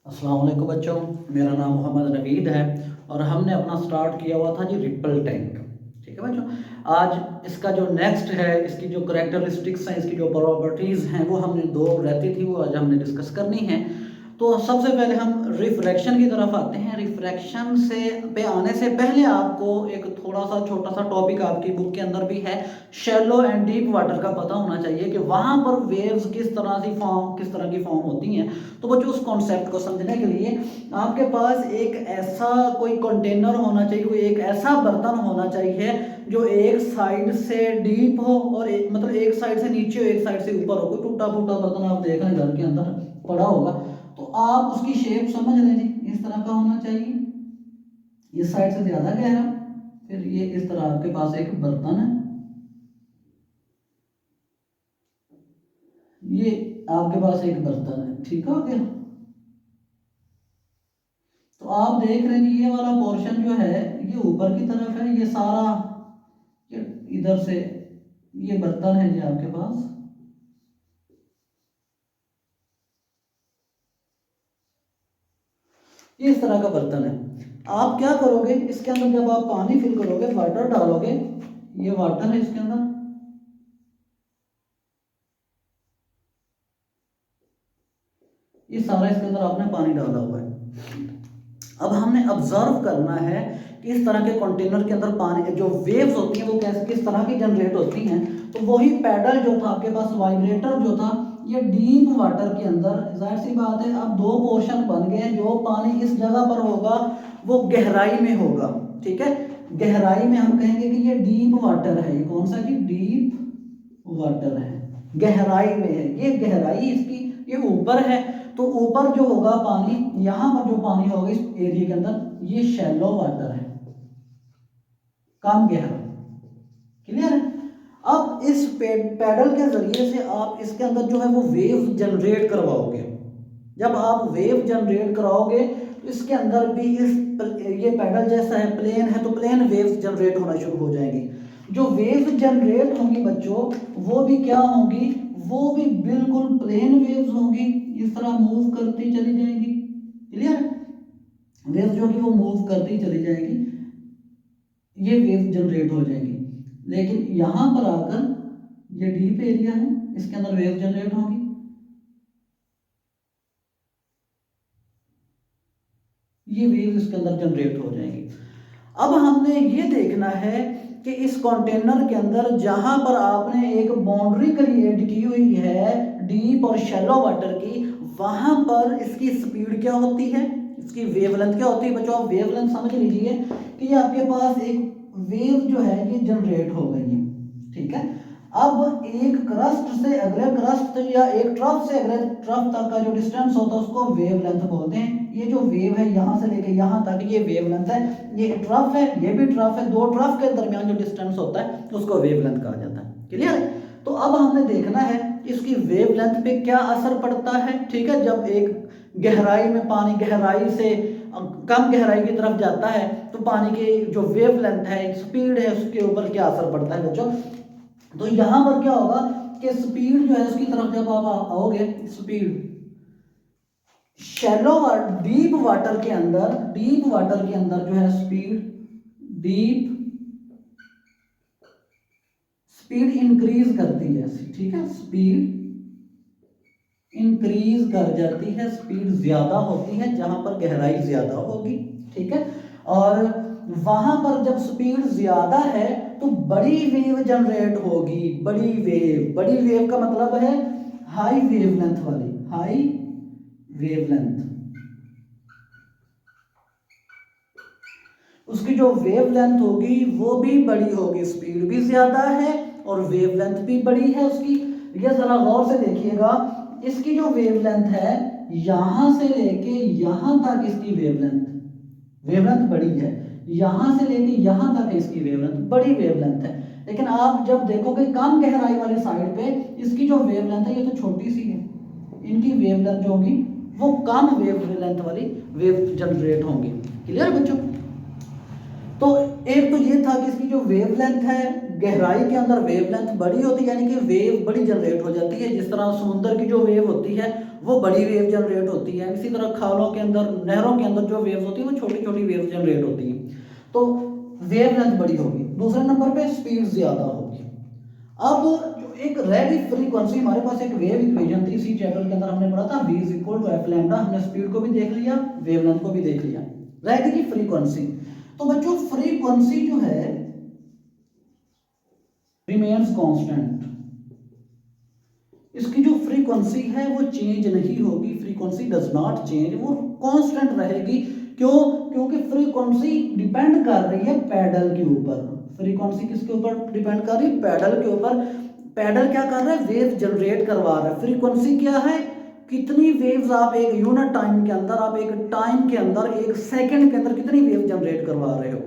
अस्सलाम वालेकुम बच्चों, मेरा नाम मोहम्मद नवीद है और हमने अपना स्टार्ट किया हुआ था जी रिपल टैंक। ठीक है बच्चों, आज इसका जो नेक्स्ट है, इसकी जो करेक्टरिस्टिक्स हैं, इसकी जो प्रॉपर्टीज़ हैं, वो हमने दो रहती थी, वो आज हमने डिस्कस करनी है। तो सबसे पहले हम रिफ्रैक्शन की तरफ आते हैं। रिफ्रैक्शन से पे आने से पहले आपको एक थोड़ा सा छोटा सा टॉपिक आपकी बुक के अंदर भी है, शैलो एंड डीप वाटर का पता होना चाहिए कि वहाँ पर वेव्स किस तरह की फॉर्म होती हैं। तो बच्चों, उस कॉन्सेप्ट को समझने के लिए आपके पास एक ऐसा कोई कंटेनर होना चाहिए, कोई एक ऐसा बर्तन होना चाहिए जो एक साइड से डीप हो और मतलब एक साइड से नीचे हो, एक साइड से ऊपर हो। कोई टूटा फूटा बर्तन आप देख रहे हैं घर के अंदर पड़ा होगा, तो आप उसकी शेप समझ लें जी, इस तरह का होना चाहिए। इस साइड से ज्यादा गहरा, फिर ये इस तरह आपके पास एक बर्तन है, ये आपके पास एक बर्तन है। ठीक हो गया? तो आप देख रहे हैं ये वाला पोर्शन जो है ये ऊपर की तरफ है, ये सारा इधर से ये बर्तन है जी आपके पास। इस तरह का बर्तन है। आप क्या करोगे, इसके अंदर जब आप पानी फिल करोगे, वाटर डालोगे, ये वाटर है इसके अंदर, ये सारा इसके अंदर आपने पानी डाला हुआ है। अब हमने ऑब्जर्व करना है कि इस तरह के कंटेनर के अंदर पानी जो वेव्स होती हैं वो कैसे किस तरह की जनरेट होती हैं। तो वही पैडल जो था आपके पास, वाइब्रेटर जो था, ये डीप वाटर के अंदर, जाहिर सी बात है अब दो पोर्शन बन गए। जो पानी इस जगह पर होगा वो गहराई में होगा। ठीक है, गहराई में हम कहेंगे कि ये डीप वाटर है। ये कौन सा जी? डीप वाटर है, गहराई में है। ये गहराई इसकी, ये ऊपर है। तो ऊपर जो होगा पानी, यहां पर जो पानी होगा इस एरिया के अंदर, ये शैलो वाटर है, कम गहरा। क्लियर है? अब इस पैडल के जरिए से आप इसके अंदर जो है वो वेव जनरेट करवाओगे। जब आप वेव जनरेट कराओगे तो इसके अंदर भी ये पैडल जैसा है, प्लेन है, तो प्लेन वेव्स जनरेट होना शुरू हो जाएंगी। जो वेव्स जनरेट होंगी बच्चों, वो भी क्या होंगी? वो भी बिल्कुल प्लेन वेव्स होंगी, इस तरह मूव करती चली जाएगी। क्लियर? वेव्स जो कि वो मूव करती चली जाएगी, ये वेव जनरेट हो जाएगी। लेकिन यहां पर आकर ये डीप एरिया है, इसके अंदर वेव जनरेट होगी। ये वेव इसके अंदर जनरेट हो जाएंगी। अब हमने ये देखना है कि इस कंटेनर के अंदर जहां पर आपने एक बाउंड्री क्रिएट की हुई है डीप और शैलो वाटर की, वहां पर इसकी स्पीड क्या होती है, इसकी वेवलेंथ क्या होती है। बच्चों, आप वेवलेंथ समझ लीजिए कि ये आपके पास एक वेव जो है ये जनरेट हो गई है। ठीक है, अब एक क्रस्ट से अगले क्रस्ट या एक ट्रफ से अगले ट्रफ तक का जो डिस्टेंस होता है उसको वेवलेंथ बोलते हैं। ये जो वेव है यहां से लेके यहां तक, ये वेवलेंथ है। ये ट्रफ है, ये भी ट्रफ है। दो ट्रफ के दरमियान जो डिस्टेंस होता है उसको वेवलेंथ कहा जाता है। क्लियर है? तो अब हमने देखना है इसकी वेवलेंथ पे क्या असर पड़ता है। ठीक है, जब एक गहराई में पानी गहराई से कम गहराई की तरफ जाता है तो पानी की जो वेवलेंथ है, स्पीड है, उसके ऊपर क्या असर पड़ता है बच्चों। तो यहां पर क्या होगा कि स्पीड जो है उसकी तरफ जब आप आओगे, स्पीड शैलो डीप वाटर के अंदर, डीप वाटर के अंदर जो है स्पीड, डीप स्पीड इंक्रीज करती है। ठीक है, स्पीड इंक्रीज कर जाती है, स्पीड ज्यादा होती है जहां पर गहराई ज्यादा होगी। ठीक है, और वहां पर जब स्पीड ज्यादा है तो बड़ी वेव जनरेट होगी। बड़ी वेव का मतलब है हाई वेवलेंथ वाली, हाई वेवलेंथ। उसकी जो वेवलेंथ होगी वो भी बड़ी होगी, स्पीड भी ज्यादा है और वेवलेंथ भी बड़ी है उसकी। ये जरा गौर से देखिएगा, इसकी जो वेवलेंथ है यहां से लेके यहां तक, इसकी वेवलेंथ बड़ी है। यहां से लेके यहां तक इसकी वेवलेंथ बड़ी वेवलेंथ है। लेकिन आप जब देखोगे कम गहराई वाली साइड पे इसकी जो वेवलेंथ है ये तो छोटी सी है। इनकी वेवलेंथ जो होगी वो कम वेवलेंथ वाली वेव जनरेट होंगी। क्लियर बच्चों? तो एक तो ये था कि इसकी जो वेवलेंथ है, गहराई के अंदर वेवलेंथ बड़ी होती है, यानी कि वेव बड़ी जनरेट हो जाती है। जिस तरह समुद्र की जो वेव होती है वो बड़ी वेव जनरेट होती है, इसी तरह खालों के अंदर, नहरों के अंदर जो वेव्स होती है वो छोटी छोटी वेव जनरेट होती है। तो वेवलेंथ बड़ी होगी। दूसरे नंबर पे स्पीड ज़्यादा होगी। अब जो एक रह गई फ्रीक्वेंसी, हमारे पास एक वेव इक्वेशन थी इसी चैप्टर के अंदर, हमने पढ़ा था v is equal to f lambda. हमने स्पीड को भी देख लिया, वेवलेंथ को भी देख लिया, रह गई फ्रीक्वेंसी। तो बच्चों फ्रीक्वेंसी जो है रिमेन्स कांस्टेंट, इसकी जो फ्रीक्वेंसी है वो चेंज नहीं होगी, फ्रीक्वेंसी डज नॉट चेंज, वो कांस्टेंट रहेगी। क्यों? क्योंकि फ्रीक्वेंसी डिपेंड कर रही है पैडल के ऊपर। फ्रीक्वेंसी किसके ऊपर डिपेंड कर रही है? पैडल के ऊपर। पैडल क्या कर रहा है? वेव जनरेट करवा रहा है। फ्रीक्वेंसी क्या है? कितनी वेव्स आप एक यूनिट टाइम के अंदर, आप एक टाइम के अंदर, एक सेकंड के अंदर कितनी वेव जनरेट करवा रहे हो।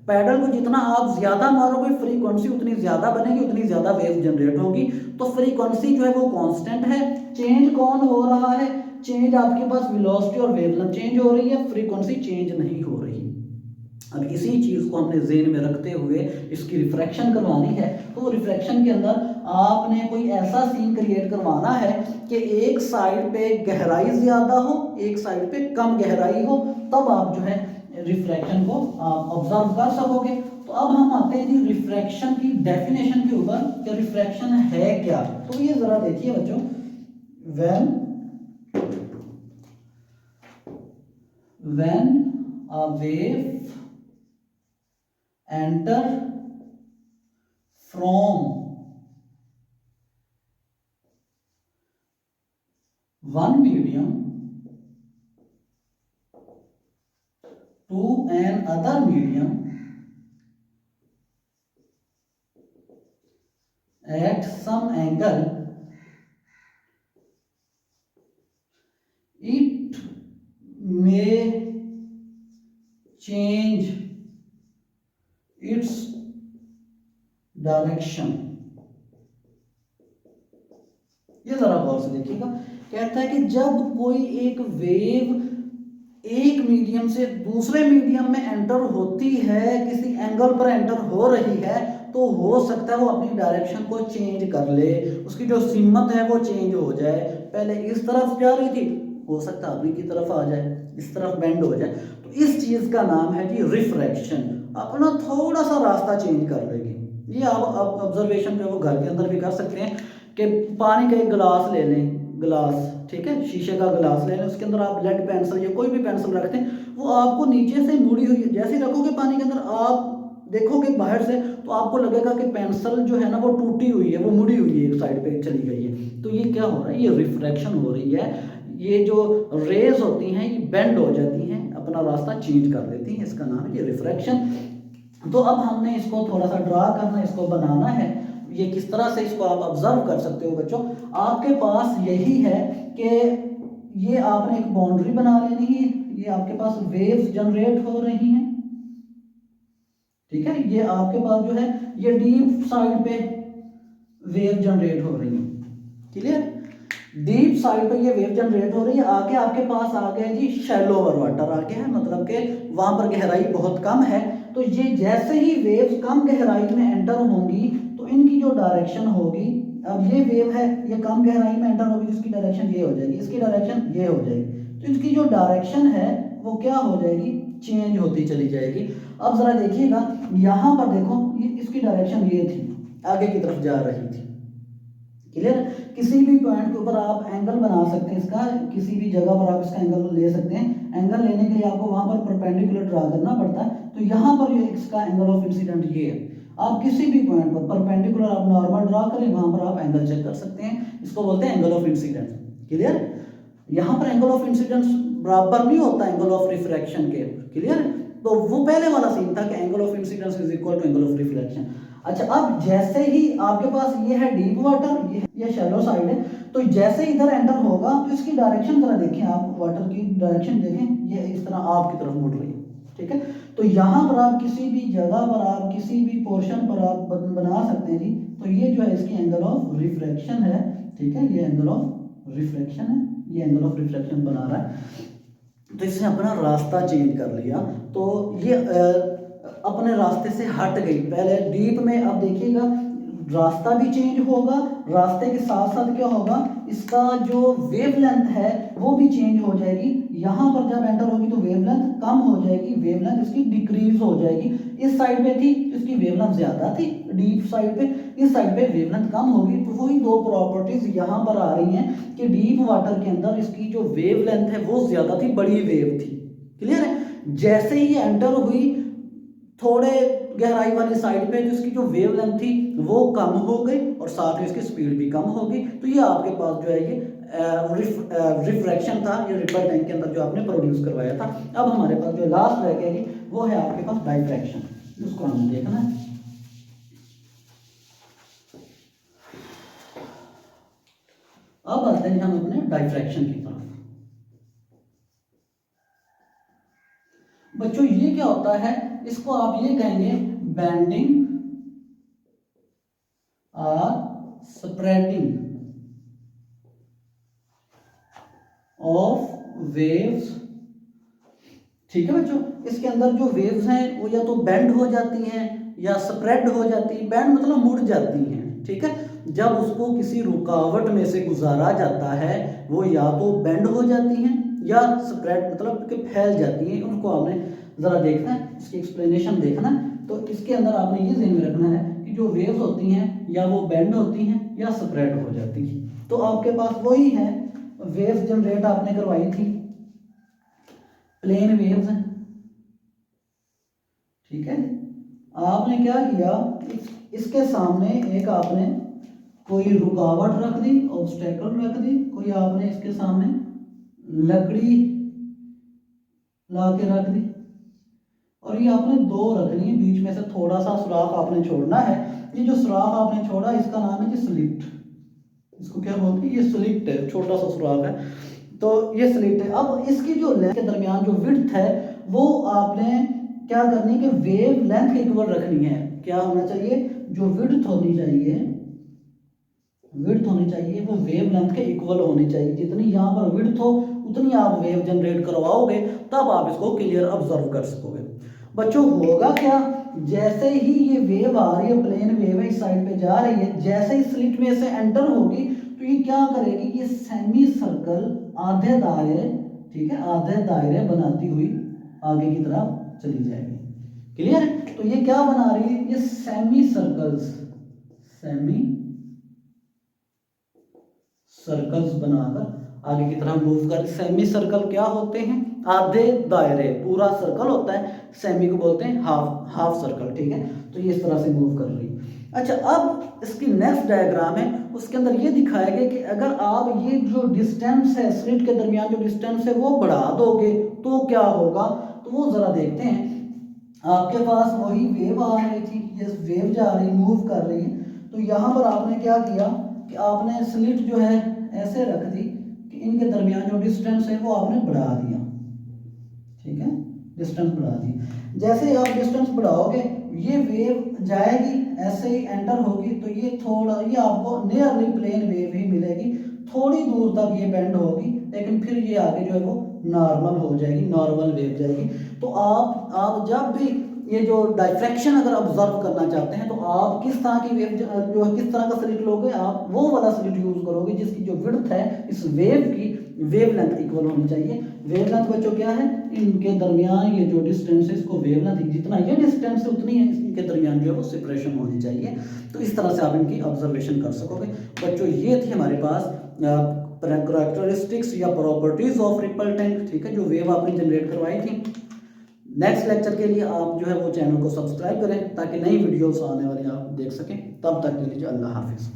पैडल को जितना आप ज्यादा मारोगे फ्रीक्वेंसी उतनी ज्यादा बनेगी, उतनी ज्यादा वेव जनरेट होगी। तो फ्रीक्वेंसी जो है वो कांस्टेंट है। चेंज कौन हो रहा है? चेंज आपके पास वेलोसिटी और वेवलेंथ चेंज हो रही है, फ्रीक्वेंसी चेंज नहीं हो रही। अब इसी चीज को हमने ज़हन में रखते हुए इसकी रिफ्रैक्शन करवानी है। तो रिफ्रैक्शन के अंदर आपने कोई ऐसा सीन क्रिएट करवाना है कि एक साइड पे गहराई ज्यादा हो, एक साइड पे कम गहराई हो, तब आप जो है रिफ्रैक्शन को ऑब्जर्व कर सकोगे। तो अब हम आते हैं जी रिफ्रैक्शन की डेफिनेशन के ऊपर कि रिफ्रैक्शन है क्या। तो ये जरा देखिए बच्चों, when a wave enter from one medium to another medium at some angle, it may change its direction. ये जरा गौर से देखिएगा, कहता है कि जब कोई एक वेव एक मीडियम से दूसरे मीडियम में एंटर होती है, किसी एंगल पर एंटर हो रही है, तो हो सकता है वो अपनी डायरेक्शन को चेंज कर ले, उसकी जो सिमत है वो चेंज हो जाए। पहले इस तरफ जा रही थी, हो सकता है अभी की तरफ आ जाए, इस तरफ बेंड हो जाए। तो इस चीज का नाम है जी रिफ्रैक्शन। अपना थोड़ा सा रास्ता चेंज कर लेगी। ये आप ऑब्जर्वेशन जो है वो घर के अंदर भी कर सकते हैं कि पानी का एक गिलास ले लें, गिलास, ठीक है, शीशे का गिलास ले लें, उसके अंदर आप लेड पेंसिल या कोई भी पेंसिल रखते हैं, वो आपको नीचे से मुड़ी हुई, जैसे ही रखोगे पानी के अंदर, आप देखोगे बाहर से तो आपको लगेगा कि पेंसिल जो है ना वो टूटी हुई है, वो मुड़ी हुई है, एक साइड पे चली गई है। तो ये क्या हो रहा है? ये रिफ्रैक्शन हो रही है। ये जो रेज होती हैं ये बेंड हो जाती हैं, अपना रास्ता चेंज कर देती हैं, इसका नाम है ये रिफ्रैक्शन। तो अब हमने इसको थोड़ा सा ड्रा करना, इसको बनाना है। ये किस तरह से इसको आप ऑब्जर्व कर सकते हो बच्चों, आपके पास यही है कि ये आपने एक बाउंड्री बना लेनी है। ये आपके पास वेव्स जनरेट हो रही हैं, ठीक है, ये आपके पास जो है ये डीप साइड पे वेव जनरेट हो रही है, क्लियर। डीप साइड पे ये वेव जनरेट हो रही है। आगे आपके पास आ गया जी शैलो ओवर वाटर आ गया है, मतलब कि वहां पर गहराई बहुत कम है। तो ये जैसे ही वेव्स कम गहराई में एंटर होंगी तो इनकी जो डायरेक्शन होगी, अब ये वेव है, ये कम गहराई में एंटर होगी, जिसकी डायरेक्शन ये हो जाएगी, इसकी डायरेक्शन ये हो जाएगी। तो इसकी जो डायरेक्शन है वो क्या हो जाएगी? चेंज होती चली जाएगी। अब जरा देखिएगा, यहां पर देखो, ये इसकी डायरेक्शन ये थी, आगे की तरफ जा रही थी, क्लियर। किसी भी पॉइंट के ऊपर आप एंगल बना सकते हैं इसका, किसी भी जगह पर आप इसका एंगल ले सकते हैं। एंगल लेने के लिए आपको वहां पर परपेंडिकुलर ड्रा करना पड़ता है। तो यहाँ पर ये इसका एंगल ऑफ इंसिडेंट ये है। आप किसी भी पॉइंट पर परपेंडिकुलर आप नॉर्मल ड्रा करें, वहां पर आप एंगल चेक कर सकते हैं, इसको बोलते हैं एंगल ऑफ इंसिडेंस, क्लियर। यहाँ पर एंगल ऑफ इंसिडेंस बराबर नहीं होता एंगल ऑफ रिफ्रैक्शन के, क्लियर। तो वो पहले वाला सीन था कि angle of incidence is equal to angle of reflection. अच्छा, अब जैसे ही आपके पास ये है डीप वाटर, ये शैलो साइड है, तो जैसे इधर एंटर होगा तो इसकी डायरेक्शन जरा देखें, आप वाटर की डायरेक्शन देखें, ये इस तरह आपकी तरफ मुड़ रही है, ठीक है। तो यहाँ पर आप किसी भी जगह पर, आप किसी भी पोर्शन पर आप बना सकते हैं जी। तो ये जो है इसकी एंगल ऑफ रिफ्रैक्शन है, ठीक है, ये एंगल ऑफ रिफ्रैक्शन है, ये एंगल ऑफ रिफ्रैक्शन बना रहा है। तो इसने अपना रास्ता चेंज कर लिया। तो ये अपने रास्ते से हट गई, पहले डीप में, अब देखिएगा रास्ता भी चेंज होगा, रास्ते के साथ साथ क्या होगा, इसका जो वेवलेंथ है वो भी चेंज हो जाएगी। यहाँ पर जब एंटर होगी तो वेवलेंथ कम हो जाएगी, वेवलेंथ इसकी डिक्रीज हो जाएगी। इस साइड पे थी इसकी वेवलेंथ ज्यादा थी डीप साइड पे, इस साइड पे वेवलेंथ कम होगी। तो वही दो प्रॉपर्टीज यहाँ पर आ रही हैं कि डीप वाटर के अंदर इसकी जो वेवलेंथ है वो ज्यादा थी, बड़ी वेव थी। क्लियर है। जैसे ही एंटर हुई थोड़े गहराई वाली साइड पे, तो इसकी जो वेवलेंथ थी वो कम हो गई और साथ में इसकी स्पीड भी कम हो गई। तो ये आपके पास जो है ये रिफ्रैक्शन था, ये रिपल टैंक के अंदर जो आपने प्रोड्यूस करवाया था। अब हमारे पास जो लास्ट रह गया वो है आपके पास डाइफ्रैक्शन, उसको हमें देखना है। अब आते हैं हम अपने डाइफ्रैक्शन की तरफ। बच्चों ये क्या होता है, इसको आप ये कहेंगे बेंडिंग और स्प्रेडिंग ऑफ वेव्स। ठीक है बच्चों, इसके अंदर जो वेव्स हैं वो या तो बेंड हो जाती हैं या स्प्रेड हो जाती है। बेंड मतलब मुड़ जाती हैं। ठीक है, जब उसको किसी रुकावट में से गुजारा जाता है वो या तो बेंड हो जाती हैं या स्प्रेड मतलब कि फैल जाती हैं। उनको आपने ज़रा देखना है, इसकी एक्सप्लेनेशन देखना है। तो इसके अंदर आपने ये ध्यान में रखना है कि जो वेव्स होती हैं या वो बेंड होती हैं या स्प्रेड हो जाती हैं। तो आपके पास वही है, वेव्स जनरेट आपने करवाई थी, प्लेन वेव्स हैं। ठीक है, आपने क्या किया, इसके सामने एक आपने कोई रुकावट रख दी, ऑब्स्टेकल रख दी, कोई आपने इसके सामने लकड़ी ला के रख दी और ये आपने दो रखनी है, बीच में से थोड़ा सा सुराख आपने छोड़ना है। ये जो सुराख आपने छोड़ा इसका नाम है जी स्लिट। इसको क्या बोलते हैं, ये स्लिट है, छोटा सा सुराख है, तो ये स्लिट है। अब इसकी जो लेंथ के दरमियान जो विड्थ है वो आपने क्या करनी है कि वेव लेंथ के इक्वल रखनी है। क्या होना चाहिए, जो विड्थ होनी चाहिए, विड्थ होनी चाहिए वो वेव लेंथ के इक्वल होनी चाहिए। जितनी यहाँ पर विड्थ हो उतनी आप वेव जनरेट करवाओगे, तब आप इसको क्लियर ऑब्जर्व कर सकोगे। बच्चों होगा क्या, जैसे ही ये वेव आ रही है, प्लेन वेव है, इस साइड पे जा रही है, जैसे ही स्लिट में से एंटर होगी तो ये क्या करेगी, ये सेमी सर्कल आधे दायरे, ठीक है, आधे दायरे बनाती हुई आगे की तरफ चली जाएगी। क्लियर है। तो ये क्या बना रही है, ये सेमी सर्कल्स, सेमी सर्कल्स बनाकर आगे की तरफ मूव कर। सेमी सर्कल क्या होते हैं, आधे दायरे, पूरा सर्कल होता है, सेमी को बोलते हैं हाफ सर्कल। ठीक है, तो ये इस तरह से मूव कर रही है। अच्छा, अब इसकी नेक्स्ट डायग्राम है, उसके अंदर ये दिखाया गया कि अगर आप ये जो डिस्टेंस है, स्लिट के दरमियान जो डिस्टेंस है वो बढ़ा दोगे तो क्या होगा। तो वो जरा देखते हैं। आपके पास वही वेव आ रही थी, ये वेव जा रही, मूव कर रही है, तो यहाँ पर आपने क्या किया कि आपने स्लिट जो है ऐसे रख दी कि इनके दरमियान जो डिस्टेंस है वो आपने बढ़ा दिया। ठीक है, डिस्टेंस बढ़ा दी। जैसे ही आप डिस्टेंस बढ़ाओगे ये वेव जाएगी, ऐसे ही एंटर होगी तो ये थोड़ा, ये आपको नियरली प्लेन वेव ही मिलेगी, थोड़ी दूर तक ये बेंड होगी, लेकिन फिर ये आगे जो है वो नॉर्मल हो जाएगी, नॉर्मल वेव जाएगी। तो आप जब भी ये जो डाइफ्रैक्शन अगर ऑब्जर्व करना चाहते हैं तो आप किस तरह की वेव जो किस तरह का स्लिट लोगे, आप वो वाला स्लिट यूज करोगे जिसकी जो विड्थ है इस वेव की वेव लेंथ इक्वल होनी चाहिए। वेव लेंथ बच्चों क्या है, इनके दरमियान ये जो डिस्टेंस है इसको वेव लेंथ, जितना ये डिस्टेंस है उतनी है इनके दरमियान जो है वो सेपरेशन होनी चाहिए। तो इस तरह से आप इनकी ऑब्जर्वेशन कर सकोगे। बच्चों ये थी हमारे पास कैरेक्टरिस्टिक्स या प्रॉपर्टीज ऑफ रिपल टैंक। ठीक है, जो वेव आपने जनरेट करवाई थी। नेक्स्ट लेक्चर के लिए आप जो है वो चैनल को सब्सक्राइब करें ताकि नई वीडियोस आने वाली आप देख सकें। तब तक के लिए अल्लाह हाफिज़।